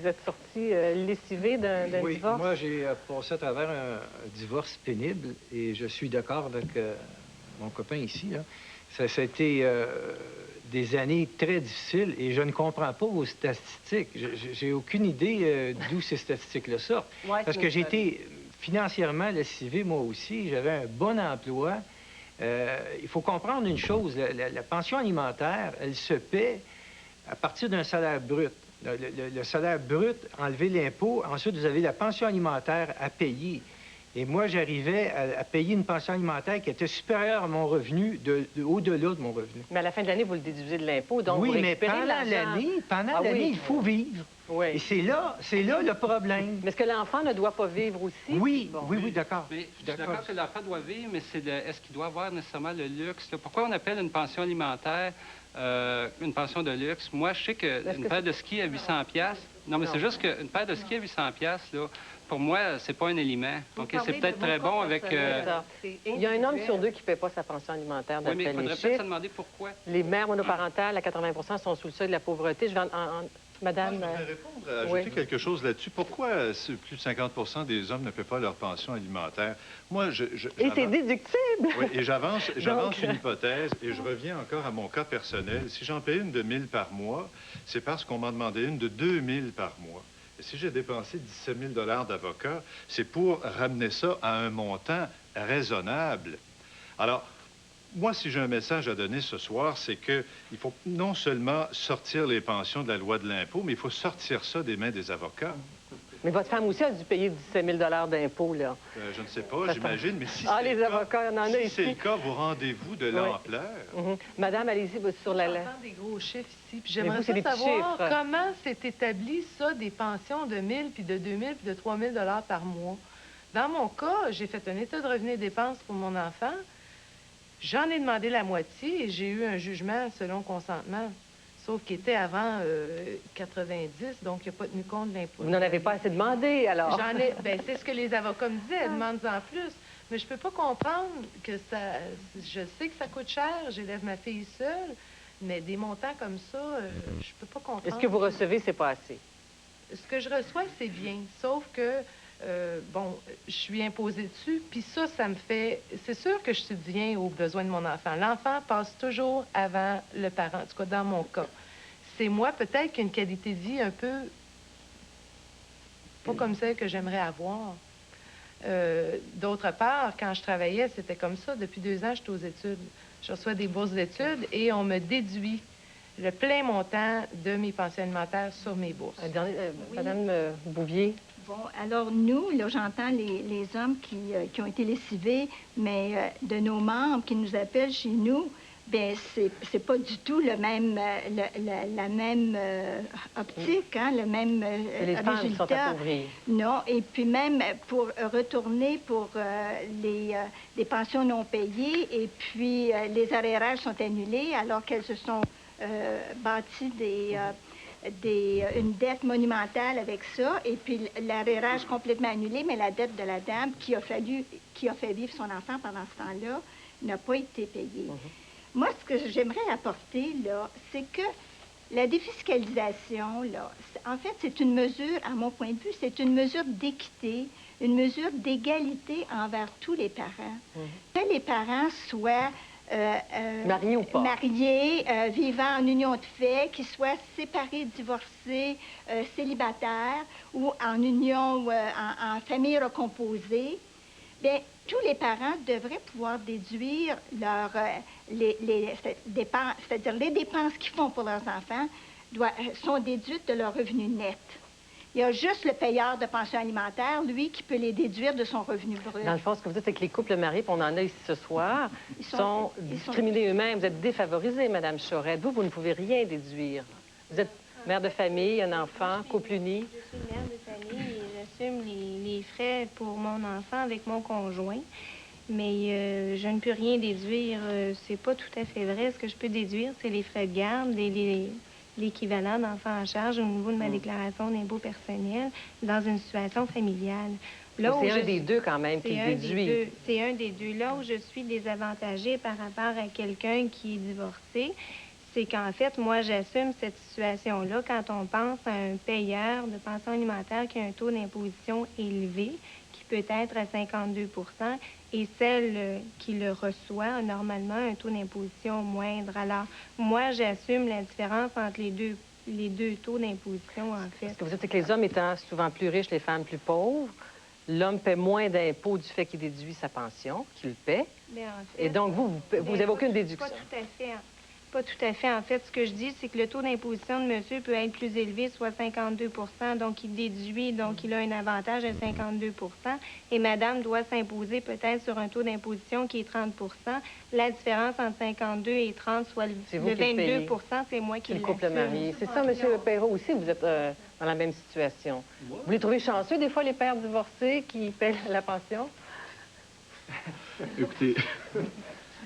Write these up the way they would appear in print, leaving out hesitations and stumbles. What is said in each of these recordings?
vous êtes sorti lessivé d'un divorce? Moi, j'ai passé à travers un divorce pénible et je suis d'accord avec mon copain ici, là. Ça a été des années très difficiles et je ne comprends pas vos statistiques. J'ai aucune idée d'où ces statistiques-là sortent. Ouais, Parce que j'ai été financièrement lessivé, moi aussi. J'avais un bon emploi. Il faut comprendre une chose, la pension alimentaire, elle se paie à partir d'un salaire brut. Le salaire brut, enlever l'impôt, ensuite vous avez la pension alimentaire à payer. Et moi, j'arrivais à payer une pension alimentaire qui était supérieure à mon revenu, au-delà de mon revenu. Mais à la fin de l'année, vous le déduisez de l'impôt, donc oui, vous mais récupérez pendant l'année, il faut vivre. Oui. Et c'est là le problème. Mais est-ce que l'enfant ne doit pas vivre aussi? Oui, bon. oui, d'accord. Mais je suis d'accord que l'enfant doit vivre, mais est-ce qu'il doit avoir nécessairement le luxe? Là? Pourquoi on appelle une pension alimentaire une pension de luxe? Moi, je sais qu'une paire de skis à 800 $. Non, mais c'est juste qu'une paire de skis à 800 $, là, pour moi, c'est pas un élément. OK, c'est peut-être très bon avec... Il y a un homme sur deux qui ne paie pas sa pension alimentaire d'après les chiffres. Oui, mais il faudrait peut-être se demander pourquoi. Les mères monoparentales à 80 sont sous le seuil de la pauvreté. Je vais Madame... Moi, je voudrais répondre, ajouter quelque chose là-dessus. Pourquoi plus de 50 des hommes ne paient pas leur pension alimentaire? Moi, Et c'est déductible! Oui, et j'avance une hypothèse, et je reviens encore à mon cas personnel. Si j'en paie une de 1 000 par mois, c'est parce qu'on m'en demandait une de 2 000 par mois. Et si j'ai dépensé 17 000 $ d'avocat, c'est pour ramener ça à un montant raisonnable. Alors, moi, si j'ai un message à donner ce soir, c'est qu'il faut non seulement sortir les pensions de la loi de l'impôt, mais il faut sortir ça des mains des avocats. Mais votre femme aussi a dû payer 17 000 $ d'impôts, là. Je ne sais pas, j'imagine, mais si les avocats, il y en a ici. Si c'est le cas, vous rendez-vous de l'ampleur. Madame, allez-y, sur la... J'entends des gros chiffres ici, puis j'aimerais savoir comment c'est établi, ça, des pensions de 1 000, puis de 2 000, puis de 3 000 $ par mois. Dans mon cas, j'ai fait un état de revenus et dépenses pour mon enfant. J'en ai demandé la moitié et j'ai eu un jugement selon consentement. Sauf qu'il était avant 90, donc il n'a pas tenu compte de l'impôt. Vous n'en avez pas assez demandé, alors? J'en ai... Bien, c'est ce que les avocats me disaient, demande-en plus. Mais je peux pas comprendre que ça... Je sais que ça coûte cher, j'élève ma fille seule, mais des montants comme ça, je peux pas comprendre. Est-ce que vous recevez, c'est pas assez? Ce que je reçois, c'est bien, sauf que... bon, je suis imposée dessus, puis ça me fait... C'est sûr que je subviens aux besoins de mon enfant. L'enfant passe toujours avant le parent, en tout cas dans mon cas. C'est moi, peut-être, qu'une qualité de vie un peu... pas comme celle que j'aimerais avoir. D'autre part, quand je travaillais, c'était comme ça. Depuis 2 ans, je suis aux études. Je reçois des bourses d'études et on me déduit le plein montant de mes pensions alimentaires sur mes bourses. Madame Bouvier. Bon, alors nous, là, j'entends les hommes qui ont été lessivés, mais de nos membres qui nous appellent chez nous, bien, c'est pas du tout le même, la même optique, hein, le même les femmes résultat. sont appauvries. Non, et puis même pour retourner pour les pensions non payées, et puis les arrérages sont annulés alors qu'elles se sont bâties une dette monumentale avec ça, et puis l'arrérage complètement annulé, mais la dette de la dame qui a fait vivre son enfant pendant ce temps-là n'a pas été payée. Moi, ce que j'aimerais apporter, là, c'est que la défiscalisation, là, en fait, c'est une mesure, à mon point de vue, c'est une mesure d'équité, une mesure d'égalité envers tous les parents. Que les parents soient mariés ou pas? Mariés, vivant en union de fait, qu'ils soient séparés, divorcés, célibataires ou en union, en famille recomposée, bien, tous les parents devraient pouvoir déduire les dépenses, c'est-à-dire les dépenses qu'ils font pour leurs enfants sont déduites de leur revenu net. Il y a juste le payeur de pension alimentaire, lui, qui peut les déduire de son revenu brut. Dans le fond, ce que vous dites, c'est que les couples mariés, puis on en a ici ce soir, sont discriminés eux-mêmes. Vous êtes défavorisée, Mme Chorette. Vous ne pouvez rien déduire. Vous êtes mère de famille, un enfant, couple uni. Je suis mère de famille et j'assume les frais pour mon enfant avec mon conjoint. Mais je ne peux rien déduire. C'est pas tout à fait vrai. Ce que je peux déduire, c'est les frais de garde, l'équivalent d'enfant en charge au niveau de ma déclaration d'impôt personnel dans une situation familiale. C'est un des deux quand même qui déduit. C'est un des deux. Là où je suis désavantagée par rapport à quelqu'un qui est divorcé, c'est qu'en fait, moi, j'assume cette situation-là quand on pense à un payeur de pension alimentaire qui a un taux d'imposition élevé, qui peut être à 52 et celle qui le reçoit a normalement un taux d'imposition moindre. Alors, moi, j'assume la différence entre les deux taux d'imposition, en fait. Ce que vous dites, c'est que les hommes étant souvent plus riches, les femmes plus pauvres, l'homme paie moins d'impôts du fait qu'il déduit sa pension, qu'il paie. Bien, en fait, et donc, vous n'avez aucune déduction. Pas tout à fait. Pas tout à fait. En fait, ce que je dis, c'est que le taux d'imposition de monsieur peut être plus élevé, soit 52 donc il déduit, donc il a un avantage de 52 et madame doit s'imposer peut-être sur un taux d'imposition qui est 30 La différence entre 52 et 30, soit le 22 c'est moi qui le couple marié. C'est ça, monsieur Perrault, aussi, vous êtes dans la même situation. Vous les trouvez chanceux, des fois, les pères divorcés qui paient la pension? Écoutez...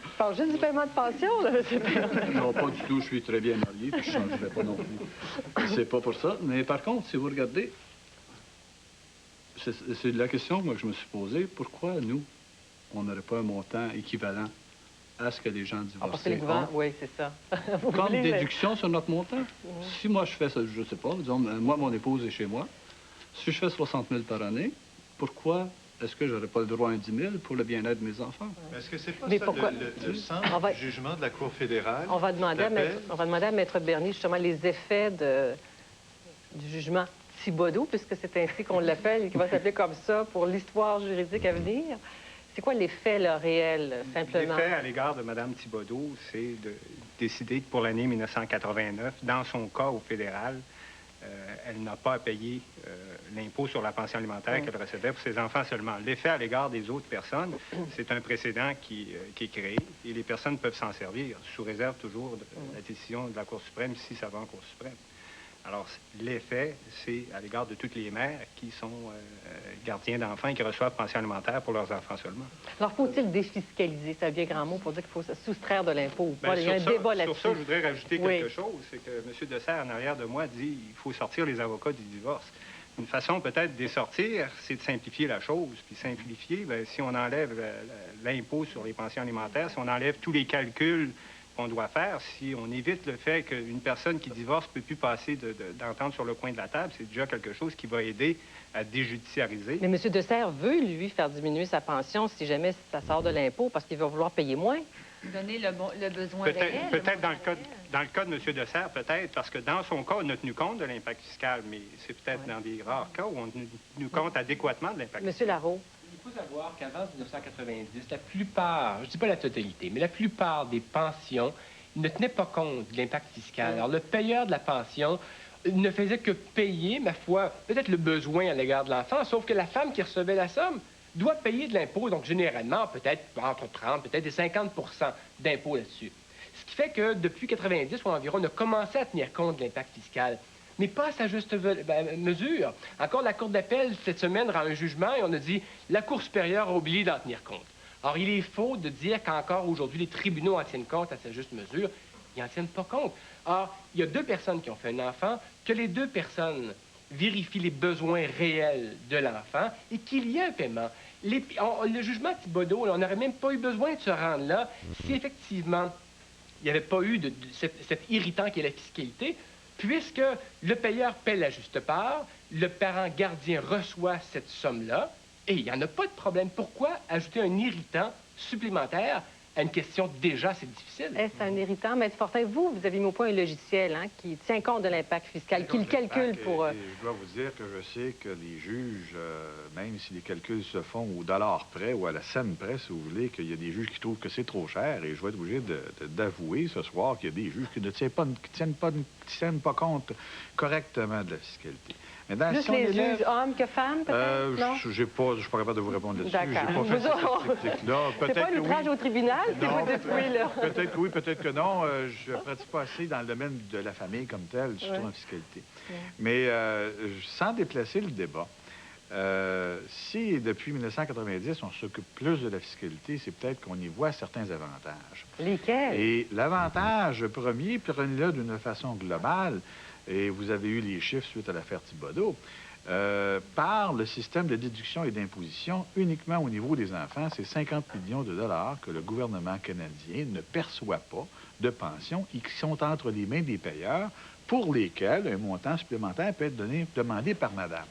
Je parle juste du paiement de pension, là, M. Perrault. Non, pas du tout. Je suis très bien marié, puis je ne changerai pas non plus. C'est pas pour ça. Mais par contre, si vous regardez, c'est la question, moi, que je me suis posée. Pourquoi, nous, on n'aurait pas un montant équivalent à ce que les gens divorcés ont? Oui, c'est ça. Comme déduction sur notre montant. Si moi, je fais ça, je ne sais pas, disons, moi, mon épouse est chez moi. Si je fais 60 000 par année, pourquoi... Est-ce que je n'aurais pas le droit à un 10 000 pour le bien-être de mes enfants? Est-ce que c'est pas ça le centre du jugement de la Cour fédérale? On va demander à Maître Bernier, justement, les effets du jugement Thibodeau, puisque c'est ainsi qu'on l'appelle et qui va s'appeler comme ça pour l'histoire juridique à venir. C'est quoi l'effet réel, simplement? L'effet à l'égard de Mme Thibodeau, c'est de décider que pour l'année 1989, dans son cas au fédéral, elle n'a pas à payer l'impôt sur la pension alimentaire qu'elle recevait pour ses enfants seulement. L'effet à l'égard des autres personnes, c'est un précédent qui est créé et les personnes peuvent s'en servir, sous réserve toujours de la décision de la Cour suprême, si ça va en Cour suprême. Alors, l'effet, c'est à l'égard de toutes les mères qui sont gardiens d'enfants et qui reçoivent pension alimentaire pour leurs enfants seulement. Alors, faut-il défiscaliser? C'est un bien grand mot pour dire qu'il faut se soustraire de l'impôt ou pas. Il y a un débat là-dessus. Sur ça, je voudrais rajouter quelque chose. C'est que M. Dessert, en arrière de moi, dit qu'il faut sortir les avocats du divorce. Une façon peut-être de les sortir, c'est de simplifier la chose. Puis simplifier, bien, si on enlève l'impôt sur les pensions alimentaires, si on enlève tous les calculs qu'on doit faire, si on évite le fait qu'une personne qui divorce ne peut plus passer d'entente sur le coin de la table, c'est déjà quelque chose qui va aider à déjudiciariser. Mais M. Dessert veut, lui, faire diminuer sa pension si jamais ça sort de l'impôt parce qu'il va vouloir payer moins. Donner le besoin réel. Peut-être dans le cas de M. Dessert, peut-être, parce que dans son cas, on a tenu compte de l'impact fiscal, mais c'est peut-être dans des rares cas où on a tenu compte adéquatement de l'impact fiscal. M. Larreau. Il faut savoir qu'avant 1990, la plupart, je ne dis pas la totalité, mais la plupart des pensions ne tenaient pas compte de l'impact fiscal. Alors, le payeur de la pension ne faisait que payer, ma foi, peut-être le besoin à l'égard de l'enfant, sauf que la femme qui recevait la somme doit payer de l'impôt, donc généralement, peut-être entre 30, peut-être des 50 d'impôt là-dessus. Ce qui fait que depuis 90 ou environ, on a commencé à tenir compte de l'impact fiscal. Mais pas à sa juste mesure. Encore, la Cour d'appel, cette semaine, rend un jugement et on a dit la Cour supérieure a oublié d'en tenir compte. Or, il est faux de dire qu'encore aujourd'hui, les tribunaux en tiennent compte à sa juste mesure. Ils n'en tiennent pas compte. Or, il y a deux personnes qui ont fait un enfant, que les deux personnes vérifient les besoins réels de l'enfant et qu'il y a un paiement. Le jugement Thibodeau, on n'aurait même pas eu besoin de se rendre là si effectivement il n'y avait pas eu cet irritant qui est la fiscalité, puisque le payeur paie la juste part, le parent gardien reçoit cette somme-là, et il n'y en a pas de problème. Pourquoi ajouter un irritant supplémentaire à une question déjà assez difficile? Est-ce un irritant? Maître Fortin, vous avez mis au point un logiciel qui tient compte de l'impact fiscal, qui le calcule pour... Je dois vous dire que je sais que les juges, même si les calculs se font au dollar près ou à la scène près, si vous voulez, qu'il y a des juges qui trouvent que c'est trop cher, et je vais être obligé d'avouer ce soir qu'il y a des juges qui ne tiennent pas compte correctement de la fiscalité. Plus si les juges hommes que femmes, peut-être? Non? Je ne suis pas capable de vous répondre là-dessus. D'accord. C'est pas un outrage au tribunal, si vous dites oui, là. Peut-être que oui, peut-être que non. Je ne pratique pas assez dans le domaine de la famille comme tel, surtout en fiscalité. Mais sans déplacer le débat, si depuis 1990, on s'occupe plus de la fiscalité, c'est peut-être qu'on y voit certains avantages. Lesquels? Et l'avantage premier, prenez-le d'une façon globale, et vous avez eu les chiffres suite à l'affaire Thibodeau, par le système de déduction et d'imposition, uniquement au niveau des enfants, c'est 50 millions de dollars que le gouvernement canadien ne perçoit pas de pension et qui sont entre les mains des payeurs pour lesquels un montant supplémentaire peut être demandé par madame.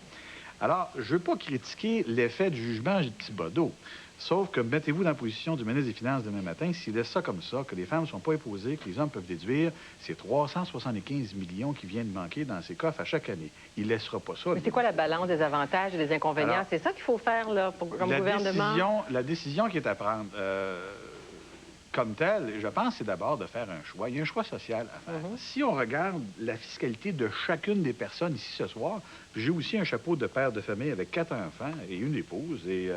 Alors, je ne veux pas critiquer l'effet du jugement Thibodeau, sauf que mettez-vous dans la position du ministre des Finances demain matin, s'il laisse ça comme ça, que les femmes ne sont pas imposées, que les hommes peuvent déduire, c'est 375 millions qui viennent manquer dans ses coffres à chaque année. Il ne laissera pas ça. Mais c'est quoi la balance des avantages et des inconvénients? C'est ça qu'il faut faire là, comme gouvernement? La décision qui est à prendre... comme tel, je pense, c'est d'abord de faire un choix. Il y a un choix social à faire. Si on regarde la fiscalité de chacune des personnes ici ce soir, j'ai aussi un chapeau de père de famille avec 4 enfants et une épouse, et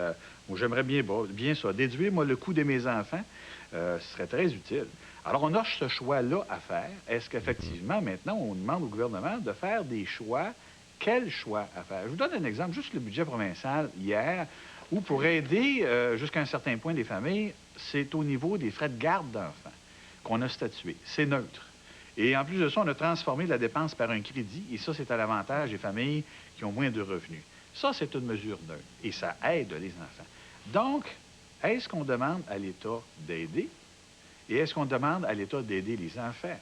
j'aimerais bien ça. Déduire, moi, le coût de mes enfants, ce serait très utile. Alors, on a ce choix-là à faire. Est-ce qu'effectivement, maintenant, on demande au gouvernement de faire des choix? Quel choix à faire? Je vous donne un exemple, juste le budget provincial hier, où pour aider jusqu'à un certain point les familles, c'est au niveau des frais de garde d'enfants qu'on a statué. C'est neutre. Et en plus de ça, on a transformé la dépense par un crédit, et ça, c'est à l'avantage des familles qui ont moins de revenus. Ça, c'est une mesure neutre, et ça aide les enfants. Donc, est-ce qu'on demande à l'État d'aider, et est-ce qu'on demande à l'État d'aider les enfants?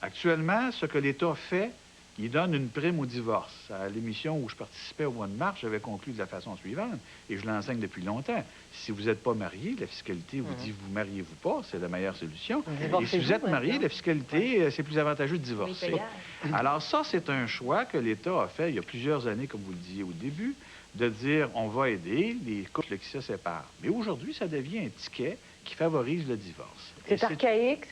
Actuellement, ce que l'État fait, il donne une prime au divorce. À l'émission où je participais au mois de mars, j'avais conclu de la façon suivante, et je l'enseigne depuis longtemps. Si vous n'êtes pas marié, la fiscalité vous dit vous mariez-vous pas, c'est la meilleure solution. Et si vous êtes marié, la fiscalité, c'est plus avantageux de divorcer. Alors ça, c'est un choix que l'État a fait il y a plusieurs années, comme vous le disiez au début, de dire on va aider les couples qui se séparent. Mais aujourd'hui, ça devient un ticket qui favorise le divorce. C'est archaïque,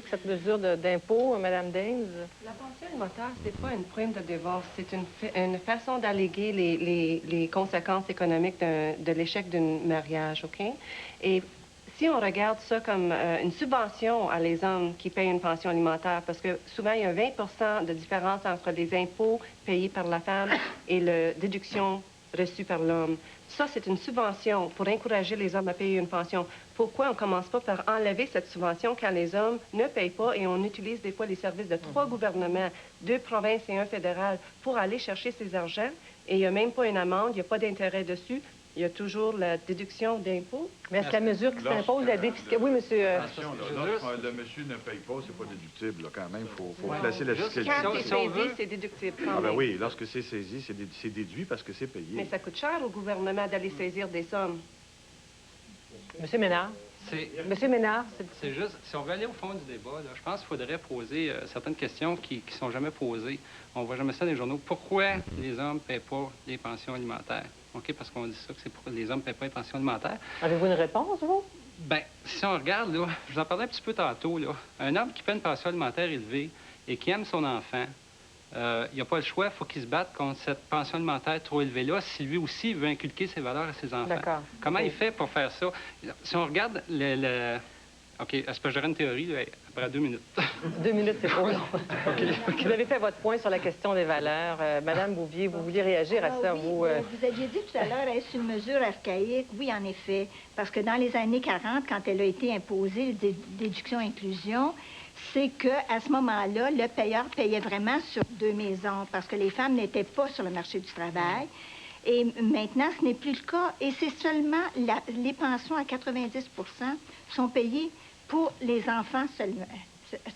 cette mesure d'impôt, Mme Daines? La pension alimentaire, c'est pas une prime de divorce, c'est une façon d'alléguer les conséquences économiques de l'échec d'un mariage, OK? Et si on regarde ça comme une subvention à les hommes qui payent une pension alimentaire, parce que souvent, il y a 20 de différence entre les impôts payés par la femme et la déduction reçue par l'homme. Ça, c'est une subvention pour encourager les hommes à payer une pension. Pourquoi on ne commence pas par enlever cette subvention quand les hommes ne payent pas et on utilise des fois les services de 3 gouvernements, 2 provinces et 1 fédéral, pour aller chercher ces argents? Et il n'y a même pas une amende, il n'y a pas d'intérêt dessus. Il y a toujours la déduction d'impôts. Mais est-ce que la mesure qui s'impose, la défiscalisation... Oui, monsieur... Lorsque le monsieur ne paye pas, c'est pas déductible, là, quand même. Il faut placer la fiscalité. Quand c'est saisi, c'est déductible. Ah ben oui, lorsque c'est saisi, c'est déduit parce que c'est payé. Mais ça coûte cher au gouvernement d'aller saisir des sommes. Monsieur Ménard? Monsieur Ménard, c'est juste, si on veut aller au fond du débat, là, je pense qu'il faudrait poser certaines questions qui ne sont jamais posées. On ne voit jamais ça dans les journaux. Pourquoi les hommes ne paient pas les pensions alimentaires? OK, parce qu'on dit ça, que c'est pour les hommes ne paient pas les pensions alimentaires. Avez-vous une réponse, vous? Bien, si on regarde, là, je vous en parlais un petit peu tantôt, là, un homme qui paie une pension alimentaire élevée et qui aime son enfant, il n'a pas le choix, il faut qu'il se batte contre cette pension alimentaire trop élevée-là si lui aussi veut inculquer ses valeurs à ses enfants. D'accord. Comment il fait pour faire ça? Si on regarde OK, est-ce que j'aurais une théorie là, après 2 minutes? 2 minutes, c'est trop long. Vous avez fait votre point sur la question des valeurs. Madame Bouvier, vous vouliez réagir à ça, oui, vous? Vous aviez dit tout à l'heure, est-ce une mesure archaïque? Oui, en effet. Parce que dans les années 40, quand elle a été imposée, déduction-inclusion, c'est qu'à ce moment-là, le payeur payait vraiment sur 2 maisons parce que les femmes n'étaient pas sur le marché du travail. Et maintenant, ce n'est plus le cas. Et c'est seulement les pensions à 90 sont payées pour les enfants seulement,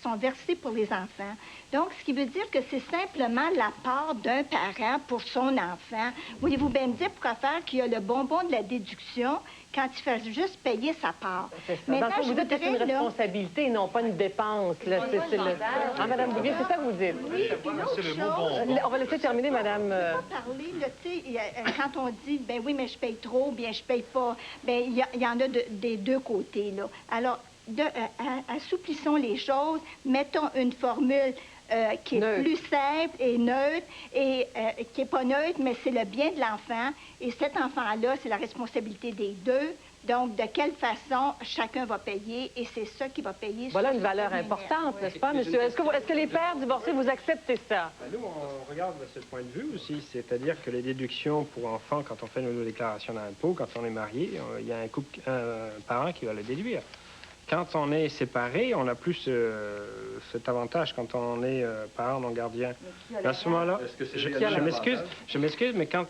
sont versées pour les enfants. Donc, ce qui veut dire que c'est simplement la part d'un parent pour son enfant. Voulez-vous bien me dire pourquoi faire qu'il y a le bonbon de la déduction quand il fait juste payer sa part? Maintenant, vous dites que c'est une responsabilité et non pas une dépense. Là, Ah, Madame Bouvier, c'est ça que vous dites? Oui, puis l'autre chose... On va laisser terminer, Madame... On ne peut pas parler, là, tu sais, quand on dit, ben oui, mais je paye trop, bien je paye pas, bien, il y en a des deux côtés, là. Alors, assouplissons les choses, mettons une formule qui est plus simple et neutre, et qui n'est pas neutre, mais c'est le bien de l'enfant. Et cet enfant-là, c'est la responsabilité des deux. Donc, de quelle façon chacun va payer, et c'est ça qui va payer. Voilà une valeur importante, n'est-ce pas, monsieur? Est-ce que les pères divorcés, vous acceptez ça? Ben, nous, on regarde de ce point de vue aussi, c'est-à-dire que les déductions pour enfants, quand on fait nos déclarations d'impôt, quand on est marié, il y a un parent qui va le déduire. Quand on est séparé, on a plus cet avantage quand on est parent non gardien. À ce moment-là, je m'excuse, mais quand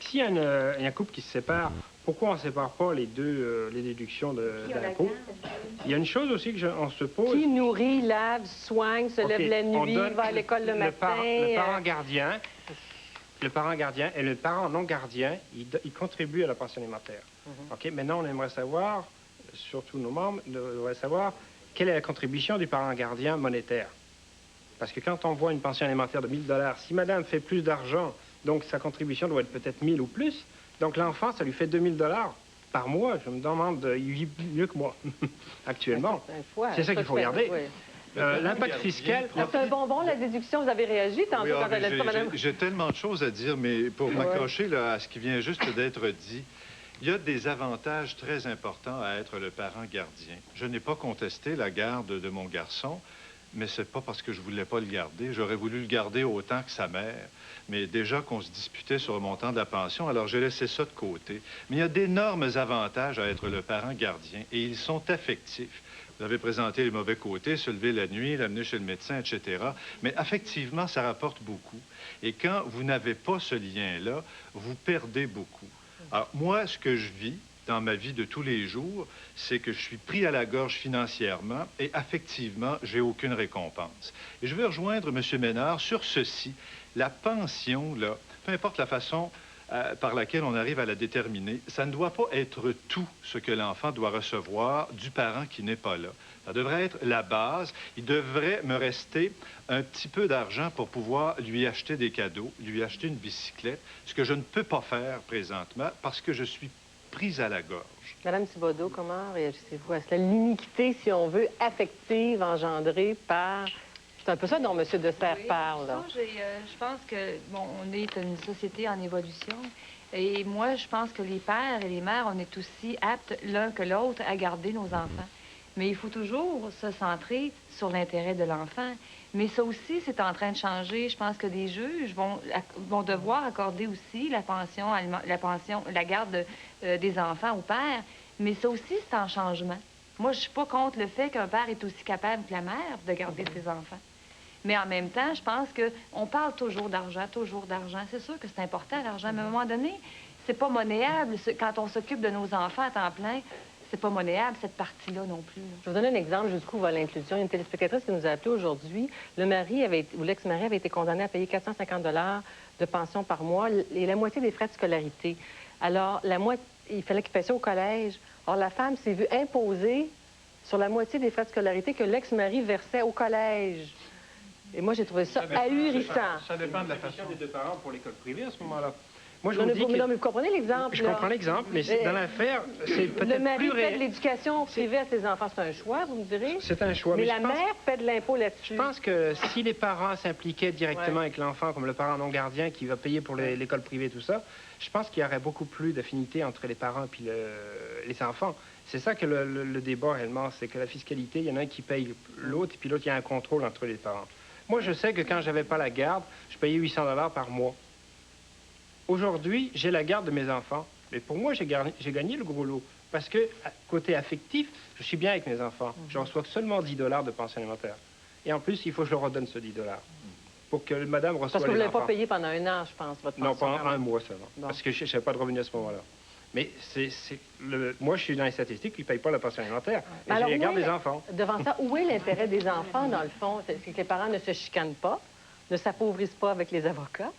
s'il y a un couple qui se sépare pourquoi on ne sépare pas les deux, les déductions d'impôt? Il y a une chose aussi qu'on se pose... Qui nourrit, lave, soigne, se lève la nuit, va à l'école le matin? Le parent gardien, et le parent non gardien, il contribue à la pension alimentaire. OK? Maintenant, on aimerait savoir, surtout nos membres, on aimerait savoir quelle est la contribution du parent gardien monétaire. Parce que quand on voit une pension alimentaire de 1 000 $, si madame fait plus d'argent, donc sa contribution doit être peut-être 1 000 ou plus, donc l'enfant, ça lui fait 2 000 $ par mois. Je me demande, il vit mieux que moi, actuellement. C'est ça qu'il faut regarder. L'impact fiscal... C'est un bonbon, la déduction. Vous avez réagi tantôt quand elle a dit ça, madame? J'ai tellement de choses à dire, mais pour m'accrocher à ce qui vient juste d'être dit, il y a des avantages très importants à être le parent gardien. Je n'ai pas contesté la garde de mon garçon, mais c'est pas parce que je voulais pas le garder. J'aurais voulu le garder autant que sa mère. Mais déjà qu'on se disputait sur le montant de la pension, alors j'ai laissé ça de côté. Mais il y a d'énormes avantages à être le parent gardien, et ils sont affectifs. Vous avez présenté les mauvais côtés, se lever la nuit, l'amener chez le médecin, etc. Mais affectivement, ça rapporte beaucoup. Et quand vous n'avez pas ce lien-là, vous perdez beaucoup. Alors, moi, ce que je vis dans ma vie de tous les jours, c'est que je suis pris à la gorge financièrement et affectivement, j'ai aucune récompense. Et je veux rejoindre M. Ménard sur ceci. La pension, là, peu importe la façon par laquelle on arrive à la déterminer, ça ne doit pas être tout ce que l'enfant doit recevoir du parent qui n'est pas là. Ça devrait être la base. Il devrait me rester un petit peu d'argent pour pouvoir lui acheter des cadeaux, lui acheter une bicyclette, ce que je ne peux pas faire présentement parce que je suis prise à la gorge. Madame Thibodeau, comment réagissez-vous à cela? L'iniquité, si on veut, affective engendrée par... C'est un peu ça dont M. Dessert parle. Là. Je pense que, bon, on est une société en évolution. Et moi, je pense que les pères et les mères, on est aussi aptes l'un que l'autre à garder nos enfants. Mais il faut toujours se centrer sur l'intérêt de l'enfant. Mais ça aussi, c'est en train de changer. Je pense que des juges vont devoir accorder aussi la garde des enfants au père. Mais ça aussi, c'est en changement. Moi, je suis pas contre le fait qu'un père est aussi capable que la mère de garder ses enfants. Mais en même temps, je pense qu'on parle toujours d'argent, toujours d'argent. C'est sûr que c'est important, l'argent, mais à un moment donné, c'est pas monnayable. Quand on s'occupe de nos enfants à temps plein, c'est pas monnayable, cette partie-là non plus. Je vais vous donner un exemple jusqu'où va l'inclusion. Il y a une téléspectatrice qui nous a appelé aujourd'hui. Le mari ou l'ex-mari avait été condamné à payer 450 $ de pension par mois et la moitié des frais de scolarité. Alors, il fallait qu'il paye ça au collège. Or, la femme s'est vue imposer sur la moitié des frais de scolarité que l'ex-mari versait au collège. Et moi, j'ai trouvé ça ahurissant. Ça dépend de la façon des deux parents pour l'école privée à ce moment-là. Moi, je vous dis mais vous comprenez l'exemple. Je comprends l'exemple, mais dans l'affaire, c'est peut-être plus... Le mari fait de l'éducation privée à ses enfants, c'est un choix, vous me direz? C'est un choix. Mais la mère fait de l'impôt là-dessus. Je pense que si les parents s'impliquaient directement avec l'enfant, comme le parent non gardien qui va payer pour l'école privée et tout ça, je pense qu'il y aurait beaucoup plus d'affinité entre les parents et les enfants. C'est ça que le débat réellement, c'est que la fiscalité, il y en a un qui paye l'autre, et puis l'autre, il y a un contrôle entre les parents. Moi, je sais que quand j'avais pas la garde, je payais 800 $ par mois. Aujourd'hui, j'ai la garde de mes enfants. Mais pour moi, j'ai gagné le gros lot. Parce que, côté affectif, je suis bien avec mes enfants. Je reçois seulement 10 $ de pension alimentaire. Et en plus, il faut que je le redonne, ce 10 $. Pour que madame reçoive les enfants. Parce que vous ne l'avez pas payé pendant un an, je pense, votre pension. Non, pendant un mois seulement. Bon. Parce que je n'avais pas de revenus à ce moment-là. Mais moi, je suis dans les statistiques, ils ne payent pas la pension alimentaire. Et je les garde des enfants. Devant ça, où est l'intérêt des enfants, dans le fond? C'est que les parents ne se chicanent pas, ne s'appauvrissent pas avec les avocats.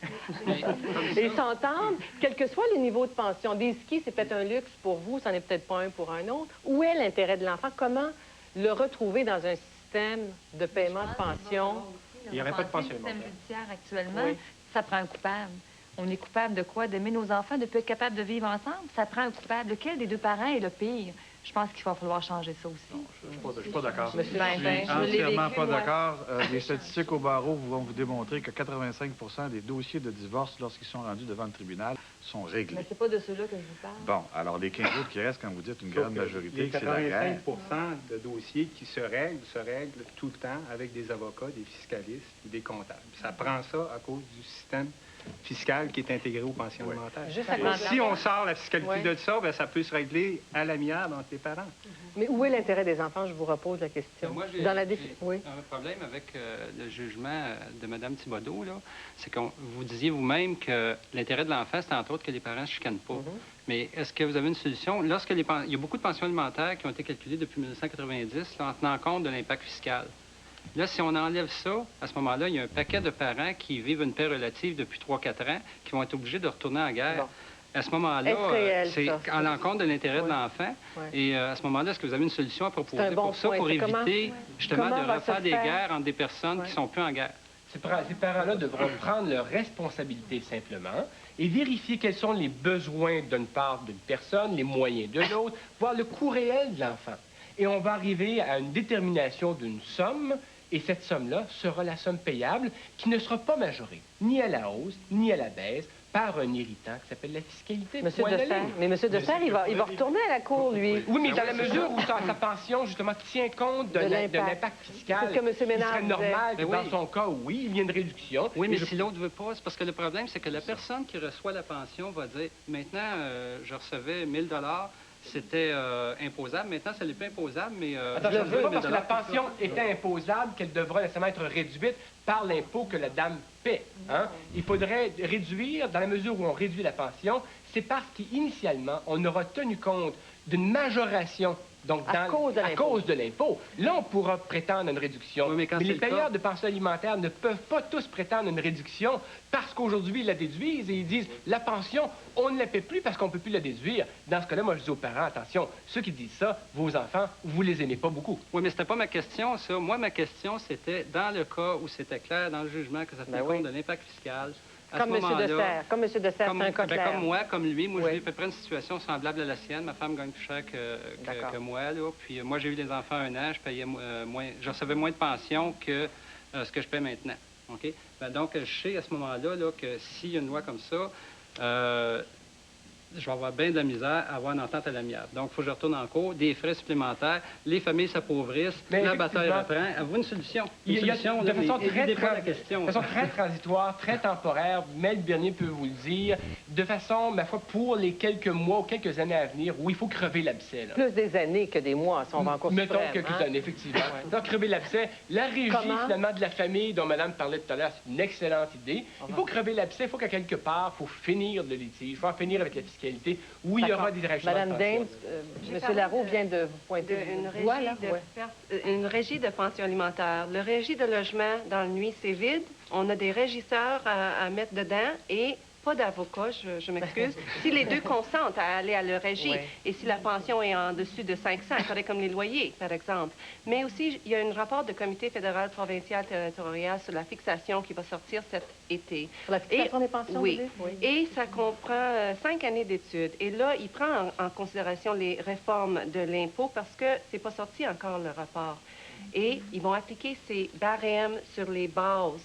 Et ils s'entendent, quel que soit le niveau de pension. Des skis, c'est peut-être un luxe pour vous, ça n'est peut-être pas un pour un autre. Où est l'intérêt de l'enfant? Comment le retrouver dans un système de paiement de pension? Il n'y aurait pas de pension alimentaire. Le système judiciaire actuellement, ça prend un coupable. On est coupable de quoi? D'aimer nos enfants, de ne plus être capable de vivre ensemble? Ça prend un coupable. Lequel des deux parents est le pire? Je pense qu'il va falloir changer ça aussi. Non, je ne suis pas d'accord. Je suis entièrement pas d'accord. Les statistiques au barreau vont vous démontrer que 85 % des dossiers de divorce, lorsqu'ils sont rendus devant le tribunal, sont réglés. Mais c'est pas de ceux-là que je vous parle. Bon, alors les 15 autres qui restent, quand vous dites une grande majorité, c'est la guerre. 85 % de dossiers qui se règlent tout le temps avec des avocats, des fiscalistes ou des comptables. Ça prend ça à cause du système fiscale qui est intégrée aux pensions alimentaires. Si on sort la fiscalité de ça, bien, ça peut se régler à l'amiable entre les parents. Mais où est l'intérêt des enfants? Je vous repose la question. Moi, j'ai un problème avec le jugement de Mme Thibodeau, c'est que vous disiez vous-même que l'intérêt de l'enfant, c'est entre autres que les parents ne se chicanent pas. Mais est-ce que vous avez une solution? Il y a beaucoup de pensions alimentaires qui ont été calculées depuis 1990 en tenant compte de l'impact fiscal. Là, si on enlève ça, à ce moment-là, il y a un paquet de parents qui vivent une paix relative depuis 3-4 ans qui vont être obligés de retourner en guerre. Bon. À ce moment-là, c'est à l'encontre de l'intérêt de l'enfant. Et à ce moment-là, est-ce que vous avez une solution à proposer pour ça, pour éviter justement de refaire des guerres entre des personnes qui ne sont plus en guerre? Ces parents-là devront prendre leurs responsabilités simplement et vérifier quels sont les besoins d'une part d'une personne, les moyens de l'autre, voir le coût réel de l'enfant. Et on va arriver à une détermination d'une somme, et cette somme-là sera la somme payable qui ne sera pas majorée, ni à la hausse, ni à la baisse, par un irritant qui s'appelle la fiscalité. Monsieur Dessert. Mais Monsieur Dessert, il va retourner à la Cour, lui. Oui, mais dans la mesure où sa pension, justement, tient compte de l'impact fiscal, c'est ce que M. Ménard serait normal que dans son cas, oui, il y a une réduction. Oui, mais si l'autre ne veut pas, c'est parce que le problème, c'est que la personne qui reçoit la pension va dire, maintenant, je recevais 1 000 c'était imposable. Maintenant, ça n'est pas imposable, mais... Attends, je ne veux pas parce que la pension était imposable qu'elle devra nécessairement être réduite par l'impôt que la dame paie. Hein? Il faudrait réduire, dans la mesure où on réduit la pension, c'est parce qu'initialement, on aura tenu compte d'une majoration, donc à cause de l'impôt. Là, on pourra prétendre à une réduction. Oui, mais les payeurs de pension alimentaire ne peuvent pas tous prétendre à une réduction parce qu'aujourd'hui, ils la déduisent et ils disent la pension, on ne la paie plus parce qu'on ne peut plus la déduire. Dans ce cas-là, moi, je dis aux parents, attention, ceux qui disent ça, vos enfants, vous les aimez pas beaucoup. Oui, mais c'était pas ma question, ça. Moi, ma question, c'était dans le cas où c'était clair dans le jugement que ça tenait compte de l'impact fiscal. Comme M. Dessert. Comme M. Dessert, c'est un cas clair. Comme moi, comme lui. Moi, j'ai eu à peu près une situation semblable à la sienne. Ma femme gagne plus cher que moi. Là. Puis moi, j'ai eu des enfants 1 an. Je payais je recevais moins de pension que ce que je paie maintenant. OK? Donc, je sais à ce moment-là que s'il y a une loi comme ça, je vais avoir bien de la misère à avoir une entente à l'amiable. Donc, il faut que je retourne en cours, des frais supplémentaires, les familles s'appauvrissent, la bataille reprend. Avez-vous une solution? De façon très transitoire, très temporaire, Maître Bernier peut vous le dire, de façon, ma foi, pour les quelques mois ou quelques années à venir, où il faut crever l'abcès. Plus des années que des mois, si on va en cours suprême. Mettons quelques années, effectivement. Donc, crever l'abcès. La régie, finalement, de la famille dont Mme parlait tout à l'heure, c'est une excellente idée. Il faut crever l'abcès, il faut qu'à quelque part, il faut finir le litige, il faut en finir avec la fiscalité. Où il y aura des règlements. Madame Daines, M. Larreau vient de vous pointer une régie de pension alimentaire. Le régie de logement dans le nuit, c'est vide. On a des régisseurs à mettre dedans et pas d'avocat, je m'excuse. Si les deux consentent à aller à leur régie et si la pension est en dessus de 500, il faudrait comme les loyers, par exemple. Mais aussi, il y a un rapport du Comité fédéral provincial territorial sur la fixation qui va sortir cet été. Sur la fixation des pensions? Oui. Et ça comprend 5 années d'études. Et là, il prend en considération les réformes de l'impôt parce que c'est pas sorti encore le rapport. Et ils vont appliquer ces barèmes sur les bases.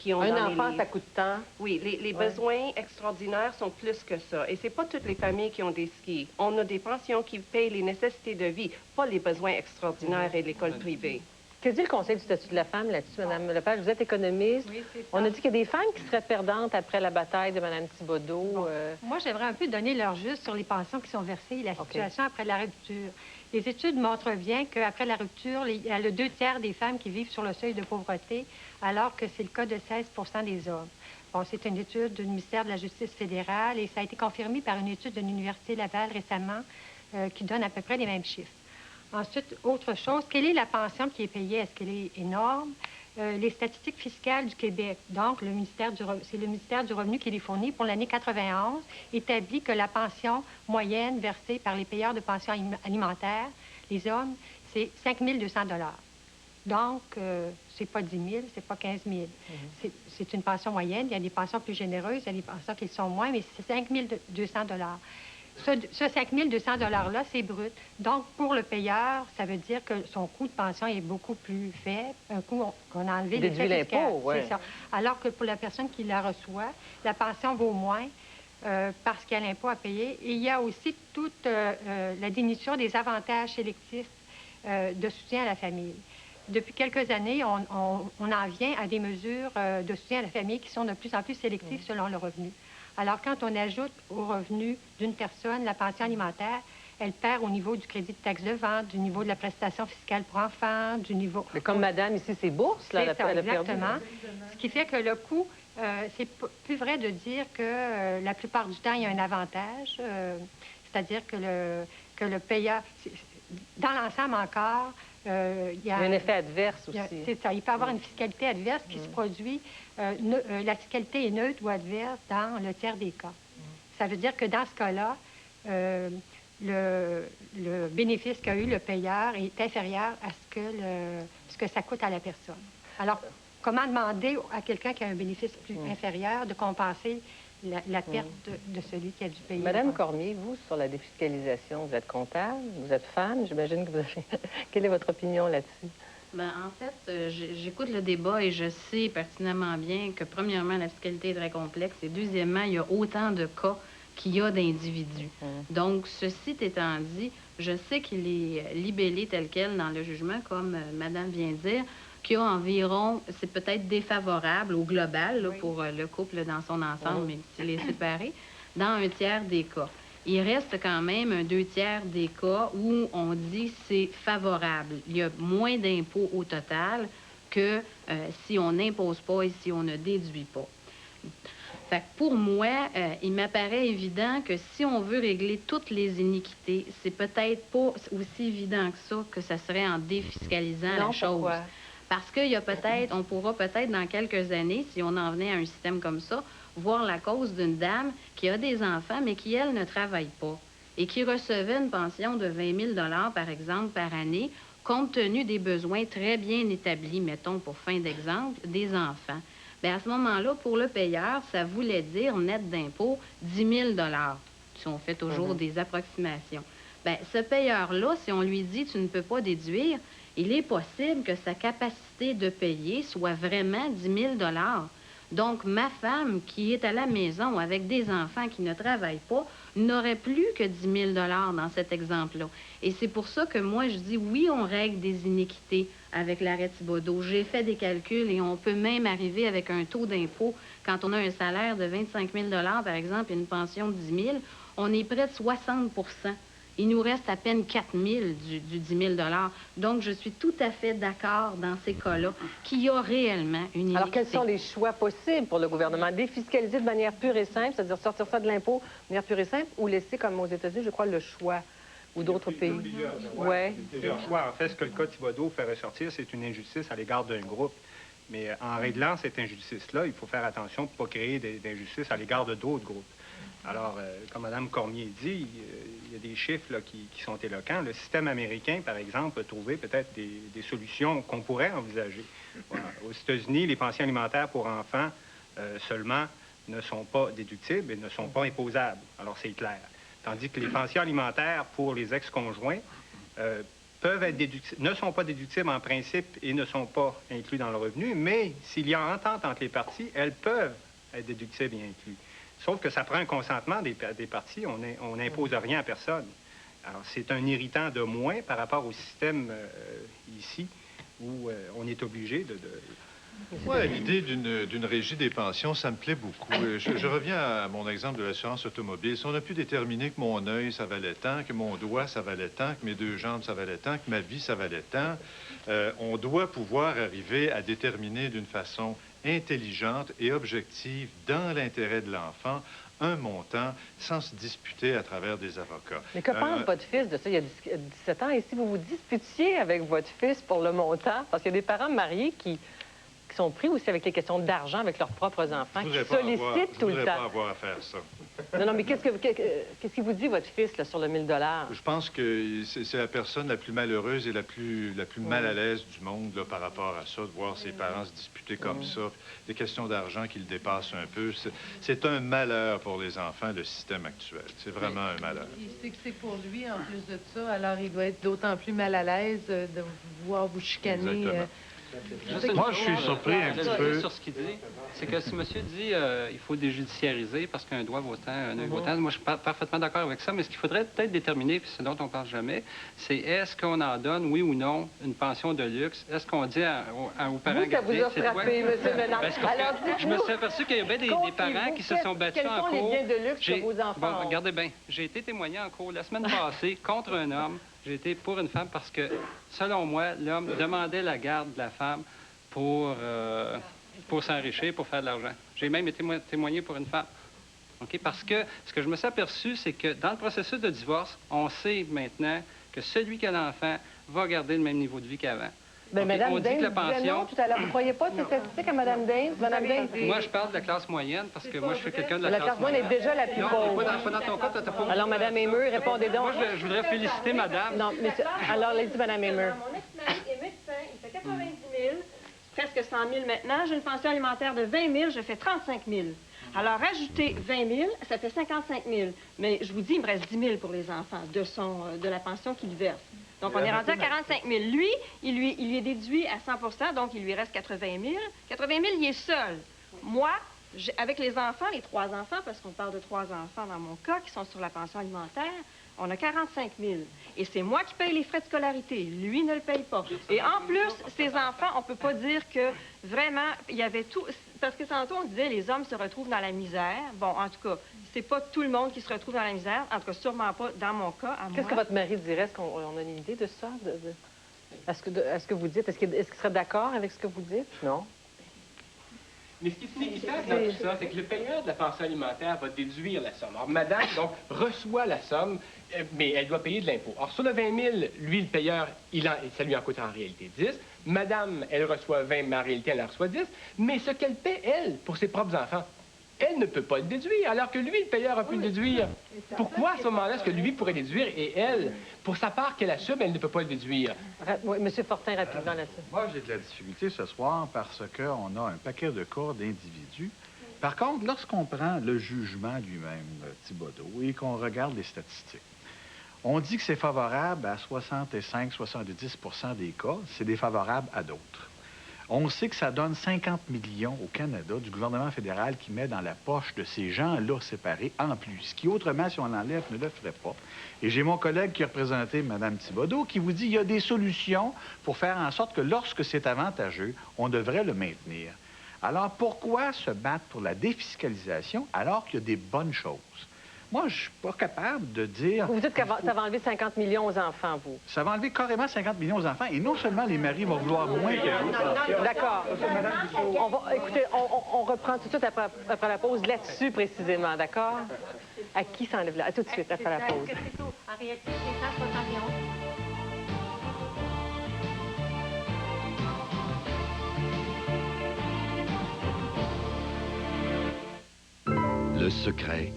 Un enfant, ça coûte tant. Oui, les besoins extraordinaires sont plus que ça. Et c'est pas toutes les familles qui ont des skis. On a des pensions qui payent les nécessités de vie, pas les besoins extraordinaires et l'école privée. Qu'est-ce que dit le Conseil du statut de la femme là-dessus, Mme Lepage? Vous êtes économiste. Oui, c'est ça. On a dit qu'il y a des femmes qui seraient perdantes après la bataille de Mme Thibodeau. Bon. Moi, j'aimerais un peu donner leur juste sur les pensions qui sont versées et la situation après la rupture. Les études montrent bien qu'après la rupture, il y a le 2/3 des femmes qui vivent sur le seuil de pauvreté, alors que c'est le cas de 16 des hommes. Bon, c'est une étude du ministère de la Justice fédérale et ça a été confirmé par une étude de l'Université Laval récemment qui donne à peu près les mêmes chiffres. Ensuite, autre chose, quelle est la pension qui est payée? Est-ce qu'elle est énorme? Les statistiques fiscales du Québec, donc c'est le ministère du Revenu qui les fournit pour l'année 91, établit que la pension moyenne versée par les payeurs de pension alimentaire, les hommes, c'est 5 200 $. Donc, c'est pas 10 000, c'est pas 15 000. C'est une pension moyenne. Il y a des pensions plus généreuses, il y a des pensions qui le sont moins, mais c'est 5 200 $. Ce 5 200 $-là, c'est brut. Donc, pour le payeur, ça veut dire que son coût de pension est beaucoup plus faible, un coût qu'on a enlevé l'effet fiscal. C'est ça. Alors que pour la personne qui la reçoit, la pension vaut moins parce qu'il y a l'impôt à payer. Et il y a aussi toute la diminution des avantages sélectifs de soutien à la famille. depuis quelques années, on en vient à des mesures de soutien à la famille qui sont de plus en plus sélectives selon le revenu. Alors, quand on ajoute au revenu d'une personne la pension alimentaire, elle perd au niveau du crédit de taxe de vente, du niveau de la prestation fiscale pour enfants, du niveau... Mais comme madame, ici, c'est bourse, là, c'est ça, exactement. Ce qui fait que le coût, c'est plus vrai de dire que la plupart du temps, il y a un avantage, c'est-à-dire que le payeur... Dans l'ensemble encore, il y a un effet adverse aussi. C'est ça. Il peut y avoir une fiscalité adverse qui se produit. La fiscalité est neutre ou adverse dans le tiers des cas. Ça veut dire que dans ce cas-là, le bénéfice qu'a eu le payeur est inférieur à ce que ça coûte à la personne. Alors, comment demander à quelqu'un qui a un bénéfice plus inférieur de compenser la perte de celui qui a dû payer? Madame Cormier, vous, sur la défiscalisation, vous êtes comptable, vous êtes femme, j'imagine que vous avez... Quelle est votre opinion là-dessus? Bien, en fait, j'écoute le débat et je sais pertinemment bien que, premièrement, la fiscalité est très complexe et, deuxièmement, il y a autant de cas qu'il y a d'individus. Donc, ceci étant dit, je sais qu'il est libellé tel quel dans le jugement, comme Madame vient de dire, qu'il y a environ, c'est peut-être défavorable au global là, pour le couple dans son ensemble, même s'il est séparé, dans un tiers des cas. Il reste quand même un 2/3 des cas où on dit c'est favorable. Il y a moins d'impôts au total que si on n'impose pas et si on ne déduit pas. Fait que pour moi, il m'apparaît évident que si on veut régler toutes les iniquités, c'est peut-être pas aussi évident que ça serait en défiscalisant la chose. Pourquoi? Parce qu'il y a peut-être, on pourra peut-être dans quelques années, si on en venait à un système comme ça, voir la cause d'une dame qui a des enfants, mais qui, elle, ne travaille pas et qui recevait une pension de 20 000 par exemple, par année, compte tenu des besoins très bien établis, mettons, pour fin d'exemple, des enfants. Bien, à ce moment-là, pour le payeur, ça voulait dire net d'impôt 10 000 si on fait toujours des approximations. Bien, ce payeur-là, si on lui dit « tu ne peux pas déduire », il est possible que sa capacité de payer soit vraiment 10 000 Donc, ma femme qui est à la maison avec des enfants qui ne travaillent pas n'aurait plus que 10 000 dans cet exemple-là. Et c'est pour ça que moi, je dis oui, on règle des iniquités avec l'arrêt Thibodeau. J'ai fait des calculs et on peut même arriver avec un taux d'impôt. Quand on a un salaire de 25 000 par exemple, et une pension de 10 000, on est près de 60 Il nous reste à peine 4 000 du 10 000 Donc, je suis tout à fait d'accord dans ces cas-là qu'il y a réellement une iniquité. Alors, quels sont les choix possibles pour le gouvernement? Défiscaliser de manière pure et simple, c'est-à-dire sortir ça de l'impôt de manière pure et simple, ou laisser, comme aux États-Unis, je crois, le choix, ou d'autres pays? Oui. Le choix, en fait, ce que le cas Thibodeau fait ressortir, c'est une injustice à l'égard d'un groupe. Mais en réglant cette injustice-là, il faut faire attention pour ne pas créer d'injustice à l'égard de d'autres groupes. Alors, comme Mme Cormier dit, il y a des chiffres là, qui sont éloquents. Le système américain, par exemple, a trouvé peut-être des solutions qu'on pourrait envisager. Voilà. Aux États-Unis, les pensions alimentaires pour enfants seulement ne sont pas déductibles et ne sont pas imposables. Alors, c'est clair. Tandis que les pensions alimentaires pour les ex-conjoints peuvent être ne sont pas déductibles en principe et ne sont pas inclus dans le revenu, mais s'il y a entente entre les parties, elles peuvent être déductibles et inclus. Sauf que ça prend un consentement des parties. On n'impose rien à personne. Alors, c'est un irritant de moins par rapport au système ici, où on est obligé de... Oui, l'idée d'une régie des pensions, ça me plaît beaucoup. Je reviens à mon exemple de l'assurance automobile. Si on a pu déterminer que mon œil, ça valait tant, que mon doigt, ça valait tant, que mes 2 jambes, ça valait tant, que ma vie, ça valait tant, on doit pouvoir arriver à déterminer d'une façon intelligente et objective, dans l'intérêt de l'enfant, un montant sans se disputer à travers des avocats. Mais que pense votre fils de ça? Il y a 17 ans, et si vous vous disputiez avec votre fils pour le montant, parce qu'il y a des parents mariés qui sont pris aussi avec les questions d'argent avec leurs propres enfants, qui sollicitent tout le temps. Je ne voudrais pas avoir à faire ça. Non, mais qu'est-ce qu'il vous dit, votre fils, là, sur le 1 000 $? Je pense que c'est la personne la plus malheureuse et la plus mal à l'aise du monde là, par rapport à ça, de voir ses parents se disputer comme ça. Des questions d'argent qui le dépassent un peu. C'est un malheur pour les enfants, le système actuel. C'est vraiment un malheur. Il sait que c'est pour lui, en plus de ça, alors il doit être d'autant plus mal à l'aise de voir vous chicaner. Moi, je suis surpris un petit peu. Sur ce qu'il dit, c'est que si monsieur dit il faut déjudiciariser parce qu'un doigt vaut tant, un œil vaut tant, moi, je suis parfaitement d'accord avec ça, mais ce qu'il faudrait peut-être déterminer, puis ce dont on ne parle jamais, c'est est-ce qu'on en donne, oui ou non, une pension de luxe? Est-ce qu'on dit aux parents gardiens... Ça vous a frappé, monsieur Ménard. Alors, je me suis aperçu qu'il y avait des parents qui se sont battus en cours. Quels sont les biens de luxe que vos enfants Bon, regardez bien, j'ai été témoigné en cours la semaine passée contre un homme. J'ai été pour une femme parce que, selon moi, l'homme demandait la garde de la femme pour s'enrichir, pour faire de l'argent. J'ai même été témoigné pour une femme. OK? Parce que ce que je me suis aperçu, c'est que dans le processus de divorce, on sait maintenant que celui qui a l'enfant va garder le même niveau de vie qu'avant. Bien, okay? Mme On dit que la pension... non, tout à l'heure. Vous ne croyez pas ces statistiques à Mme Daines? Mme Daines? Moi, je parle de la classe moyenne parce que moi, je suis quelqu'un de la classe moyenne. La classe moyenne est déjà la plus pauvre. Pas dans ton cas, t'as pas... Alors, Mme Hamer, répondez donc. Moi, je voudrais féliciter Madame. Non, mais alors, allez-y, Mme Hamer. Mon ex-mari est médecin, il fait 90 000, presque 100 000 maintenant. J'ai une pension alimentaire de 20 000, je fais 35 000. Alors, rajouter 20 000, ça fait 55 000. Mais je vous dis, il me reste 10 000 pour les enfants de la pension qu'il verse. Donc, on est rendu à 45 000. Lui, il lui est déduit à 100 donc il lui reste 80 000. 80 000, il est seul. Moi, avec les enfants, les 3 enfants, parce qu'on parle de 3 enfants dans mon cas, qui sont sur la pension alimentaire, on a 45 000. Et c'est moi qui paye les frais de scolarité. Lui ne le paye pas. Et en plus, ces enfants, on ne peut pas dire que vraiment, il y avait tout... Parce que tantôt, on disait les hommes se retrouvent dans la misère. Bon, en tout cas, c'est pas tout le monde qui se retrouve dans la misère. En tout cas, sûrement pas dans mon cas, à moi. Qu'est-ce que votre mari dirait? Est-ce qu'on a une idée de ça? Est-ce que vous dites? Est-ce qu'il serait d'accord avec ce que vous dites? Non. Mais ce qui est significatif dans tout ça, c'est que le payeur de la pension alimentaire va déduire la somme. Alors, madame, donc, reçoit la somme, mais elle doit payer de l'impôt. Alors, sur le 20 000, lui, le payeur, ça lui en coûte en réalité 10. Madame, elle reçoit 20, mais en réalité, elle en reçoit 10. Mais ce qu'elle paie, elle, pour ses propres enfants, elle ne peut pas le déduire, alors que lui, le payeur, a pu le déduire. Pourquoi, à ce moment-là, est-ce que lui pourrait déduire et elle, pour sa part qu'elle assume, elle ne peut pas le déduire? Oui, M. Fortin, rapidement là-dessus. Moi, j'ai de la difficulté ce soir parce qu'on a un paquet de cas d'individus. Par contre, lorsqu'on prend le jugement lui-même, Thibodeau, et qu'on regarde les statistiques, on dit que c'est favorable à 65-70 des cas, c'est défavorable à d'autres. On sait que ça donne 50 millions au Canada du gouvernement fédéral qui met dans la poche de ces gens-là séparés en plus, ce qui autrement, si on l'enlève, ne le ferait pas. Et j'ai mon collègue qui a représenté Mme Thibodeau qui vous dit qu'il y a des solutions pour faire en sorte que lorsque c'est avantageux, on devrait le maintenir. Alors pourquoi se battre pour la défiscalisation alors qu'il y a des bonnes choses? Moi, je suis pas capable de dire... Vous dites que ça va enlever 50 millions aux enfants, vous? Ça va enlever carrément 50 millions aux enfants. Et non seulement les maris vont vouloir moins que... D'accord. Écoutez, on reprend tout de suite après la pause là-dessus, précisément, d'accord? À qui ça enlève là? À tout de suite, après la pause. En réalité, c'est 171. Le secret,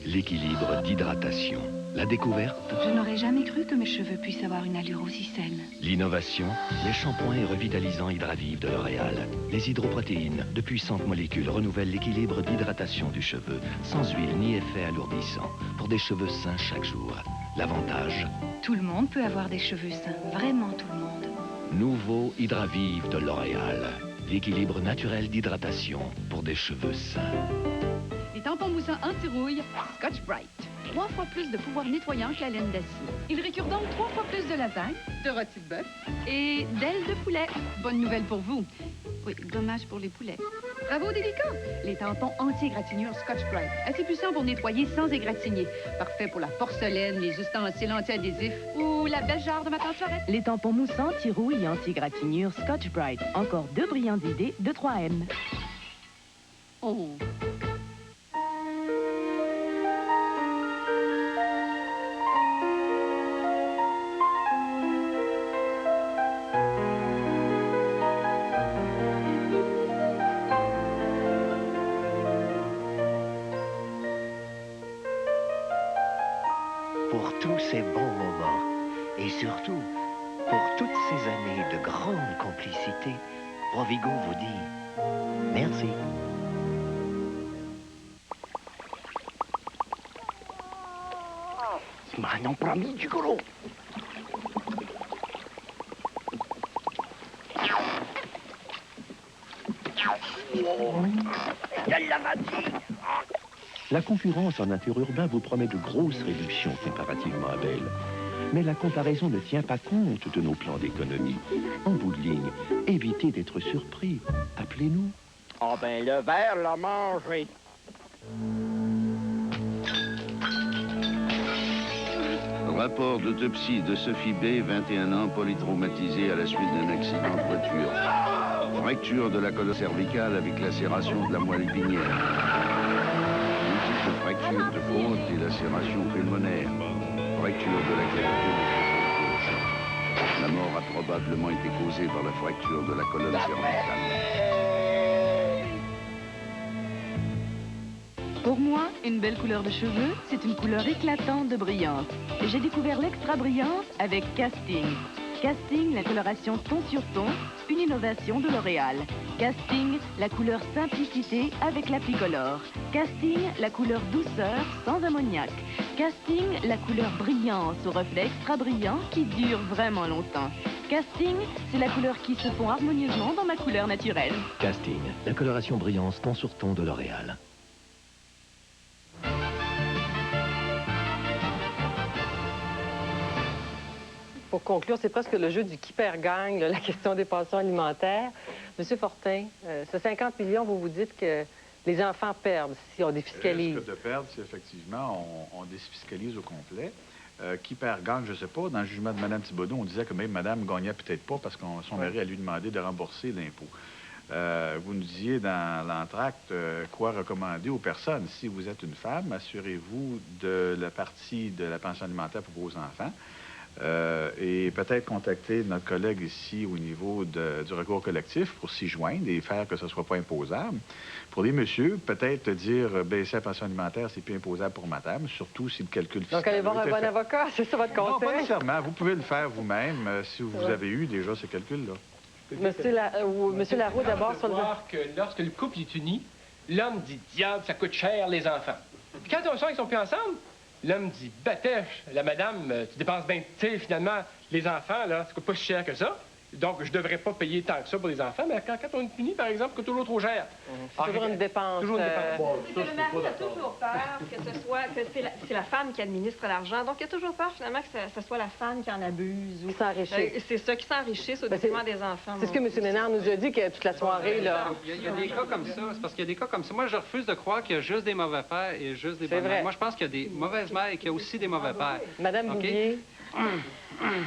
l'équilibre d'hydratation. La découverte, je n'aurais jamais cru que mes cheveux puissent avoir une allure aussi saine. L'innovation, les shampoings et revitalisants Hydravive de L'Oréal. Les hydroprotéines, de puissantes molécules, renouvellent l'équilibre d'hydratation du cheveu, sans huile ni effet alourdissant, pour des cheveux sains chaque jour. L'avantage, tout le monde peut avoir des cheveux sains, vraiment tout le monde. Nouveau Hydravive de L'Oréal. L'équilibre naturel d'hydratation pour des cheveux sains. Les tampons moussants anti-rouille Scotch Brite. 3 fois plus de pouvoir nettoyant que la laine d'acier. Ils récurent donc 3 fois plus de lasagne, de rôti de bœuf et d'ailes de poulet. Bonne nouvelle pour vous. Oui, dommage pour les poulets. Bravo, délicat! Les tampons anti-égratignure Scotch Brite. Assez puissants pour nettoyer sans égratigner. Parfait pour la porcelaine, les ustensiles anti-adhésifs ou la belle jarre de ma tante Charette. Les tampons moussants anti-rouille et anti-égratignure Scotch Brite. Encore 2 brillantes idées de 3M. Oh! Pour tous ces bons moments et surtout pour toutes ces années de grande complicité, Provigo vous dit merci. Ils m'en ont promis du gros. La concurrence en interurbain vous promet de grosses réductions comparativement à Belle. Mais la comparaison ne tient pas compte de nos plans d'économie. En bout de ligne, évitez d'être surpris. Appelez-nous. Ah ben, le verre l'a mangé. Rapport d'autopsie de Sophie B, 21 ans, polytraumatisée à la suite d'un accident de voiture. Fracture de la colonne cervicale avec lacération de la moelle épinière. Multiple fracture de côte et lacération pulmonaire. Fracture de la clavicule gauche. La mort a probablement été causée par la fracture de la colonne cervicale. Pour moi, une belle couleur de cheveux, c'est une couleur éclatante de brillance. J'ai découvert l'extra brillance avec Casting. Casting, la coloration ton sur ton, une innovation de L'Oréal. Casting, la couleur simplicité avec l'applicolore. Casting, la couleur douceur sans ammoniac. Casting, la couleur brillance au reflet extra brillant qui dure vraiment longtemps. Casting, c'est la couleur qui se fond harmonieusement dans ma couleur naturelle. Casting, la coloration brillance ton sur ton de L'Oréal. Pour conclure, c'est presque le jeu du qui perd gagne, là, la question des pensions alimentaires. Monsieur Fortin, ce 50 millions, vous vous dites que les enfants perdent si on défiscalise. Le risque de perdre, c'est effectivement, on défiscalise au complet. Qui perd gagne, je ne sais pas. Dans le jugement de Mme Thibodeau, on disait que même Madame gagnait peut-être pas parce que son mari a lui demandé de rembourser l'impôt. Vous nous disiez dans l'entracte quoi recommander aux personnes. Si vous êtes une femme, assurez-vous de la partie de la pension alimentaire pour vos enfants. Et peut-être contacter notre collègue ici au niveau du recours collectif pour s'y joindre et faire que ce ne soit pas imposable. Pour les messieurs, peut-être dire baisser la pension alimentaire, c'est plus imposable pour madame, surtout si le calcul fiscal... Donc, allez voir un bon avocat, c'est ça votre conseil? Non, pas nécessairement. Vous pouvez le faire vous-même si vous avez eu déjà ce calcul-là. Monsieur Larreau, d'abord... Il faut voir que lorsque le couple est uni, l'homme dit « Diable, ça coûte cher, les enfants. » Puis quand on sent qu'ils sont plus ensemble, l'homme dit « Batèche, la madame, tu dépenses bien, tu sais, finalement, les enfants, là, ça coûte pas si cher que ça. Donc, je devrais pas payer tant que ça pour les enfants, mais quand on est unis, par exemple, ça coûte toujours trop cher. » C'est toujours une dépense. Toujours une dépense. Le mari a toujours peur que c'est la femme qui administre l'argent. Donc, il a toujours peur, finalement, que ce soit la femme qui en abuse. Ou s'enrichisse. C'est ça, qui s'enrichisse au détriment des enfants. C'est ce que M. Ménard nous a dit que toute la soirée, là... Il y a des cas comme ça. C'est parce qu'il y a des cas comme ça. Moi, je refuse de croire qu'il y a juste des mauvais pères et juste des bonnes mères. Moi, je pense qu'il y a des mauvaises mères et qu'il y a aussi des mauvais pères. Madame Bouvier,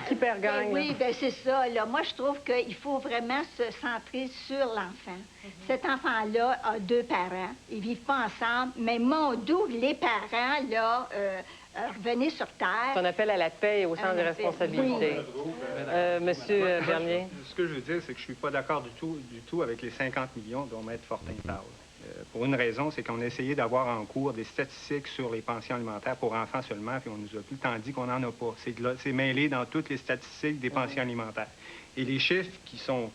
qui perd gagne? Oui, bien c'est ça. Là. Moi, je trouve qu'il faut vraiment se centrer sur l'enfant. Cet enfant-là a deux parents. Ils ne vivent pas ensemble, mais mon doux, les parents, là, revenez sur Terre. On appelle à la paix et au sens des responsabilités. Monsieur Bernier. Ce que je veux dire, c'est que je ne suis pas d'accord du tout avec les 50 millions dont Maître Fortin parle. Pour une raison, c'est qu'on a essayé d'avoir en cours des statistiques sur les pensions alimentaires pour enfants seulement, puis on nous a tout le temps dit qu'on n'en a pas. C'est mêlé dans toutes les statistiques des pensions alimentaires. Et les chiffres qui sont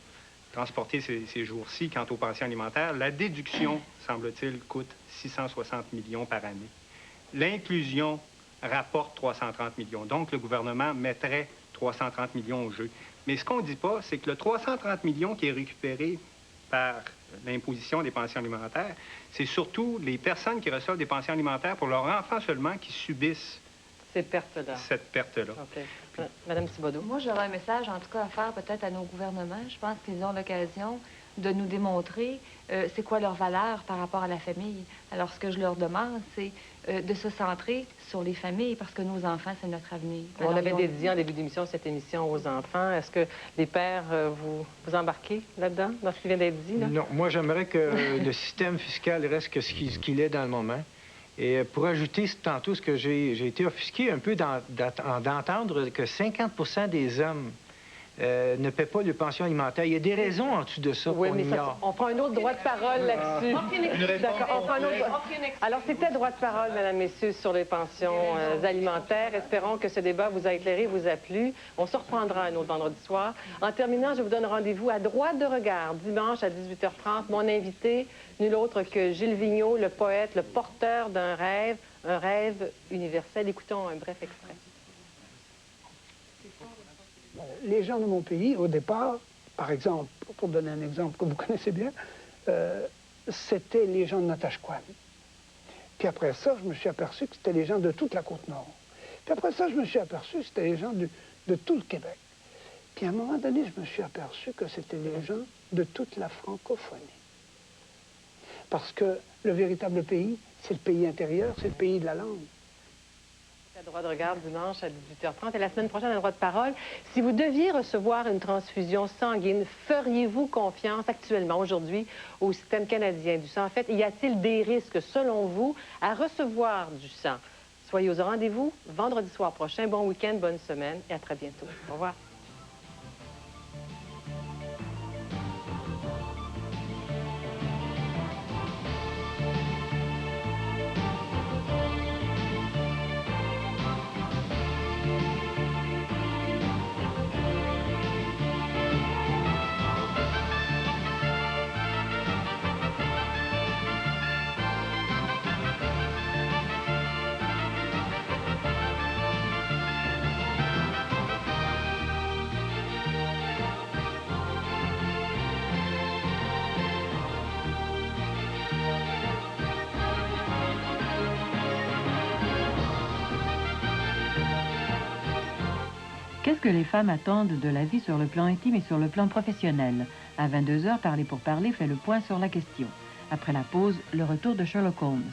transportés ces jours-ci quant aux pensions alimentaires, la déduction, semble-t-il, coûte 660 millions par année. L'inclusion rapporte 330 millions. Donc, le gouvernement mettrait 330 millions au jeu. Mais ce qu'on ne dit pas, c'est que le 330 millions qui est récupéré par l'imposition des pensions alimentaires, c'est surtout les personnes qui reçoivent des pensions alimentaires pour leurs enfants seulement qui subissent cette perte-là. OK. Madame Thibodeau. Moi, j'aurais un message, en tout cas, à faire peut-être à nos gouvernements. Je pense qu'ils ont l'occasion de nous démontrer c'est quoi leur valeur par rapport à la famille. Alors, ce que je leur demande, c'est de se centrer sur les familles, parce que nos enfants, c'est notre avenir. On avait dédié en début d'émission cette émission aux enfants. Est-ce que les pères, vous embarquez là-dedans, dans ce qui vient d'être dit? Là? Non, moi, j'aimerais que le système fiscal reste que ce qu'il est dans le moment. Et pour ajouter tantôt ce que j'ai été offusqué un peu d'entendre que 50 des hommes ne paient pas de pension alimentaire. Il y a des raisons en dessous de ça qu'on ignore. On prend un autre droit de parole là-dessus. D'accord, on prend un autre... Alors, c'était droit de parole, mesdames, messieurs, sur les pensions alimentaires. Espérons que ce débat vous a éclairé, vous a plu. On se reprendra un autre vendredi soir. En terminant, je vous donne rendez-vous à Droite de regard, dimanche à 18h30. Mon invité, nul autre que Gilles Vigneault, le poète, le porteur d'un rêve, un rêve universel. Écoutons un bref extrait. Les gens de mon pays, au départ, par exemple, pour donner un exemple que vous connaissez bien, c'était les gens de Natashquan. Puis après ça, je me suis aperçu que c'était les gens de toute la Côte-Nord. Puis après ça, je me suis aperçu que c'était les gens de tout le Québec. Puis à un moment donné, je me suis aperçu que c'était les gens de toute la francophonie. Parce que le véritable pays, c'est le pays intérieur, c'est le pays de la langue. À droit de regard dimanche à 18h30 et la semaine prochaine à droit de parole. Si vous deviez recevoir une transfusion sanguine, feriez-vous confiance actuellement, aujourd'hui, au système canadien du sang? En fait, y a-t-il des risques, selon vous, à recevoir du sang? Soyez au rendez-vous vendredi soir prochain. Bon week-end, bonne semaine et à très bientôt. Au revoir. Qu'est-ce que les femmes attendent de la vie sur le plan intime et sur le plan professionnel? À 22h, Parler pour parler fait le point sur la question. Après la pause, le retour de Sherlock Holmes.